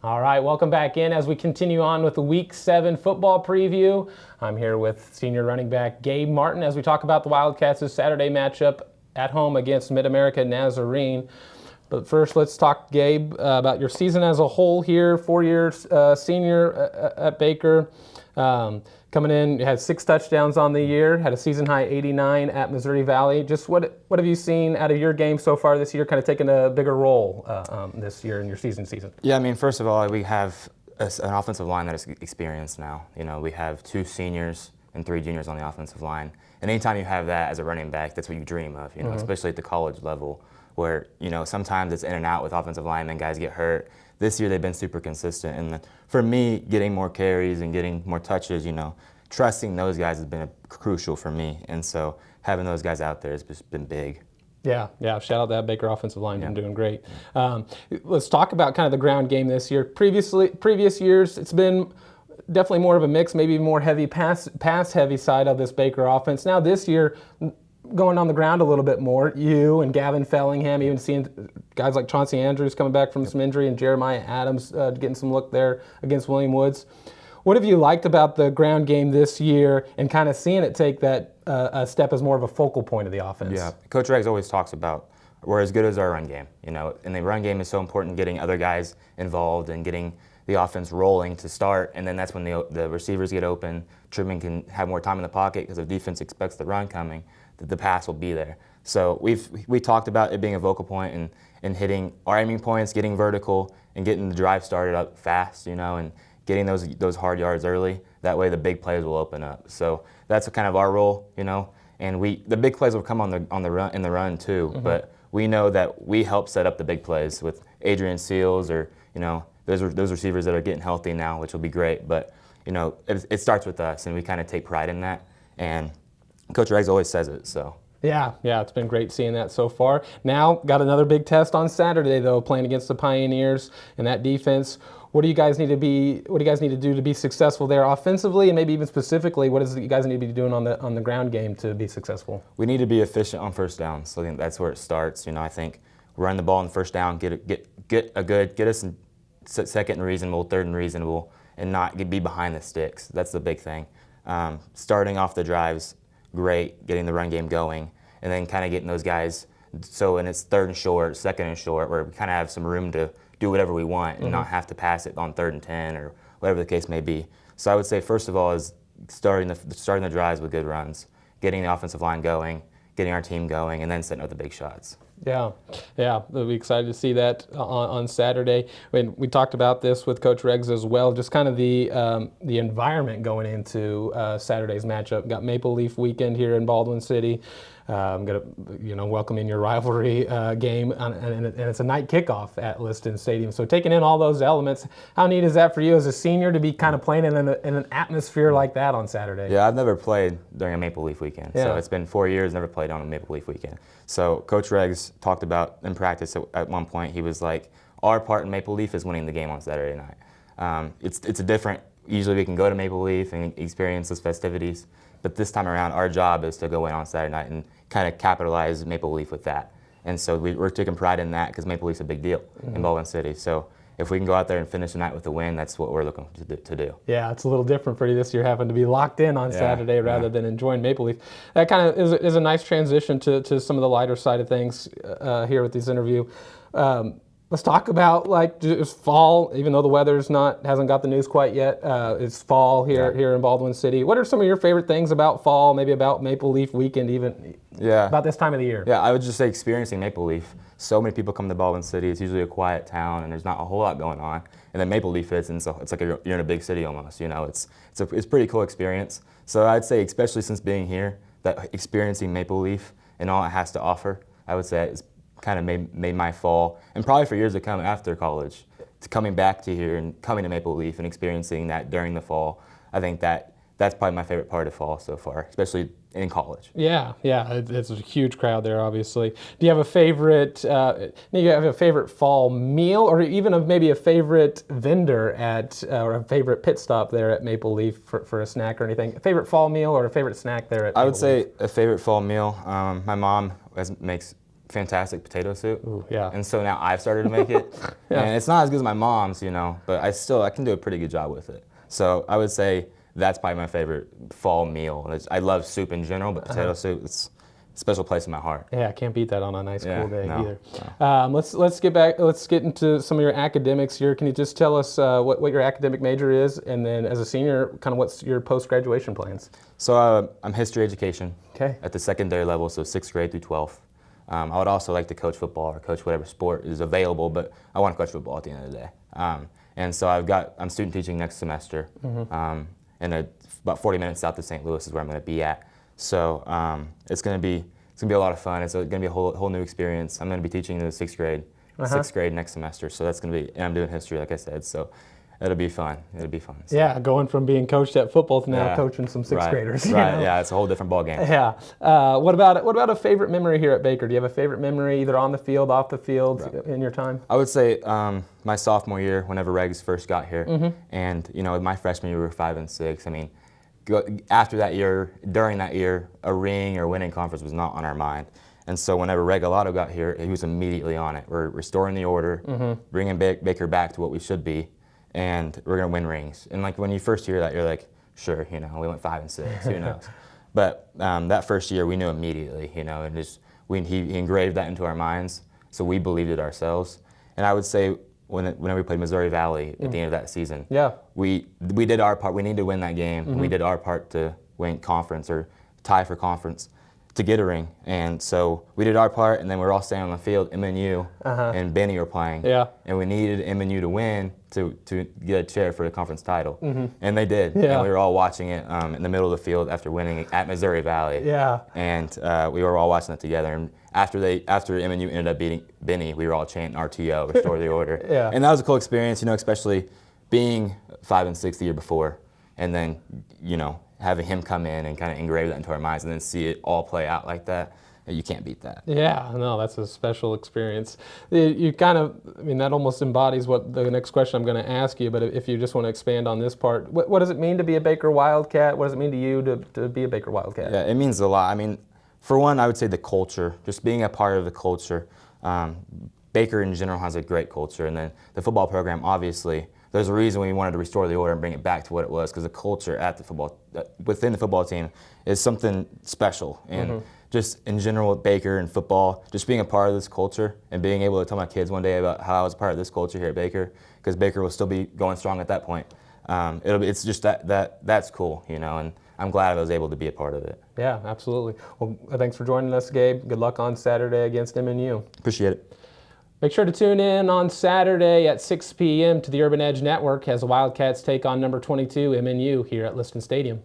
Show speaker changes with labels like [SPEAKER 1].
[SPEAKER 1] All right, welcome back in as we continue on with the Week 7 football preview. I'm here with senior running back Gabe Martin as we talk about the Wildcats' Saturday matchup at home against Mid-America Nazarene. But first, let's talk, Gabe, about your season as a whole here. 4 years senior at Baker. Coming in, you had 6 touchdowns on the year, had a season-high 89 at Missouri Valley. Just what have you seen out of your game so far this year, kind of taking a bigger role this year in your season?
[SPEAKER 2] Yeah, I mean, first of all, we have an offensive line that is experienced now. You know, we have 2 seniors and 3 juniors on the offensive line. And anytime you have that as a running back, that's what you dream of, you know, especially at the college level where, you know, sometimes it's in and out with offensive linemen, guys get hurt. This year they've been super consistent. And for me, getting more carries and getting more touches, you know, trusting those guys has been crucial for me. And so having those guys out there has just been big.
[SPEAKER 1] Yeah. Shout out that Baker offensive line, been doing great. Let's talk about kind of the ground game this year. Previous years, it's been definitely more of a mix, maybe more heavy pass heavy side of this Baker offense. Now this year, going on the ground a little bit more. You and Gavin Fellingham, even seeing guys like Chauncey Andrews coming back from some injury, and Jeremiah Adams getting some look there against William Woods. What have you liked about the ground game this year and kind of seeing it take that a step as more of a focal point of the offense?
[SPEAKER 2] Yeah, Coach Riggs always talks about we're as good as our run game, you know, and the run game is so important, getting other guys involved and getting the offense rolling to start, and then that's when the receivers get open. Truman can have more time in the pocket because the defense expects the run coming, that the pass will be there. So we talked about it being a vocal point and hitting our aiming points, getting vertical, and getting the drive started up fast, you know, and getting those hard yards early. That way the big plays will open up. So that's kind of our role, you know. And the big plays will come on the run too. But we know that we help set up the big plays with Adrian Seals or, you know, those receivers that are getting healthy now, which will be great. But, you know, it starts with us, and we kind of take pride in that. And Coach Riggs always says it, so. Yeah,
[SPEAKER 1] it's been great seeing that so far. Now, got another big test on Saturday, though, playing against the Pioneers and that defense. What do you guys need to do to be successful there offensively, and maybe even specifically, what does you guys need to be doing on the ground game to be successful?
[SPEAKER 2] We need to be efficient on first down. So I think that's where it starts. You know, I think run the ball on first down, get us in second and reasonable, third and reasonable, and not be behind the sticks. That's the big thing. Starting off the drives, great, getting the run game going, and then kind of getting those guys. So when it's third and short, second and short, where we kind of have some room to do whatever we want and not have to pass it on 3rd and 10 or whatever the case may be. So I would say first of all is starting the drives with good runs, getting the offensive line going, getting our team going, and then setting up the big shots.
[SPEAKER 1] Yeah, we'll be excited to see that on Saturday. When we talked about this with Coach Riggs as well, just kind of the environment going into Saturday's matchup. Got Maple Leaf weekend here in Baldwin City. I'm going to, welcome in your rivalry game, and it's a night kickoff at Liston Stadium. So taking in all those elements, how neat is that for you as a senior to be kind of playing in an atmosphere like that on Saturday?
[SPEAKER 2] Yeah, I've never played during a Maple Leaf weekend. Yeah. So it's been 4 years, never played on a Maple Leaf weekend. So Coach Riggs talked about in practice at one point, he was like, our part in Maple Leaf is winning the game on Saturday night. It's a different, usually we can go to Maple Leaf and experience those festivities. But this time around, our job is to go in on Saturday night and kind of capitalize Maple Leaf with that. And so we're taking pride in that because Maple Leaf's a big deal in Baldwin City. So if we can go out there and finish the night with a win, that's what we're looking to do.
[SPEAKER 1] Yeah, it's a little different for you this year, having to be locked in on Saturday rather than enjoying Maple Leaf. That kind of is a nice transition to some of the lighter side of things here with this interview. Let's talk about just fall, even though the weather's hasn't got the news quite yet. It's fall here in Baldwin City. What are some of your favorite things about fall, maybe about Maple Leaf weekend, even about this time of the year?
[SPEAKER 2] Yeah, I would just say experiencing Maple Leaf. So many people come to Baldwin City. It's usually a quiet town, and there's not a whole lot going on. And then Maple Leaf hits, and so it's like you're in a big city almost. You know, it's a pretty cool experience. So I'd say, especially since being here, that experiencing Maple Leaf and all it has to offer, I would say it's kind of made my fall, and probably for years to come after college, to coming back to here and coming to Maple Leaf and experiencing that during the fall. I think that's probably my favorite part of fall so far, especially in college.
[SPEAKER 1] Yeah, it's a huge crowd there, obviously. Do you have a favorite? Fall meal, or even maybe a favorite vendor or a favorite pit stop there at Maple Leaf for a snack or anything? A favorite fall meal or a favorite snack there at Maple Leaf?
[SPEAKER 2] I would say a favorite fall meal. My mom makes fantastic potato soup.
[SPEAKER 1] Ooh, yeah.
[SPEAKER 2] And so now I've started to make it.
[SPEAKER 1] Yeah.
[SPEAKER 2] And it's not as good as my mom's, but I can do a pretty good job with it. So I would say that's probably my favorite fall meal. I love soup in general, but potato soup, it's a special place in my heart.
[SPEAKER 1] Yeah, I can't beat that on a nice cool day either.
[SPEAKER 2] No.
[SPEAKER 1] Let's get into some of your academics here. Can you just tell us what your academic major is, and then as a senior, kind of what's your post-graduation plans?
[SPEAKER 2] So I'm history education
[SPEAKER 1] Okay.
[SPEAKER 2] at the secondary level, so 6th grade through 12th. I would also like to coach football or coach whatever sport is available, but I want to coach football at the end of the day. And so I'm student teaching next semester, and about 40 minutes south of St. Louis is where I'm going to be at. So it's going to be a lot of fun. It's going to be a whole new experience. I'm going to be teaching in the 6th grade next semester. So that's going to be, and I'm doing history, like I said. So it'll be fun. So.
[SPEAKER 1] Yeah, going from being coached at football to now coaching some sixth graders.
[SPEAKER 2] Right. Yeah, it's a whole different ball game.
[SPEAKER 1] Yeah. What about a favorite memory here at Baker? Do you have a favorite memory either on the field, off the field, in your time?
[SPEAKER 2] I would say my sophomore year, whenever Regs first got here, and my freshman year we were 5-6. I mean, after that year, during that year, a ring or winning conference was not on our mind. And so whenever Regalado got here, he was immediately on it. We're restoring the order, bringing Baker back to what we should be, and we're going to win rings. And like when you first hear that, you're like, sure, we went 5-6, who knows? But that first year, we knew immediately, and he engraved that into our minds, so we believed it ourselves. And I would say whenever we played Missouri Valley at the end of that season, we did our part. We needed to win that game. And we did our part to win conference or tie for conference to get a ring. And so we did our part, and then we were all standing on the field. MNU and Benny were playing, and we needed MNU to win to get a chair for the conference title. And they did. And we were all watching it in the middle of the field after winning at Missouri Valley. And we were all watching it together. And after MNU ended up beating Benny, we were all chanting RTO, restore the order. And that was a cool experience, especially being 5-6 the year before, and then having him come in and kind of engrave that into our minds, and then see it all play out like that. You can't beat that.
[SPEAKER 1] Yeah, no, that's a special experience. That almost embodies what the next question I'm going to ask you, but if you just want to expand on this part, what does it mean to be a Baker Wildcat? What does it mean to you to be a Baker Wildcat?
[SPEAKER 2] Yeah, it means a lot. I mean, for one, I would say the culture, just being a part of the culture. Baker in general has a great culture, and then the football program, obviously, there's a reason we wanted to restore the order and bring it back to what it was, because the culture at within the football team is something special. And just in general with Baker and football, just being a part of this culture and being able to tell my kids one day about how I was a part of this culture here at Baker, because Baker will still be going strong at that point. It's just that's cool, and I'm glad I was able to be a part of it.
[SPEAKER 1] Yeah, absolutely. Well, thanks for joining us, Gabe. Good luck on Saturday against MNU.
[SPEAKER 2] Appreciate it.
[SPEAKER 1] Make sure to tune in on Saturday at 6 p.m. to the Urban Edge Network as the Wildcats take on number 22 MNU here at Liston Stadium.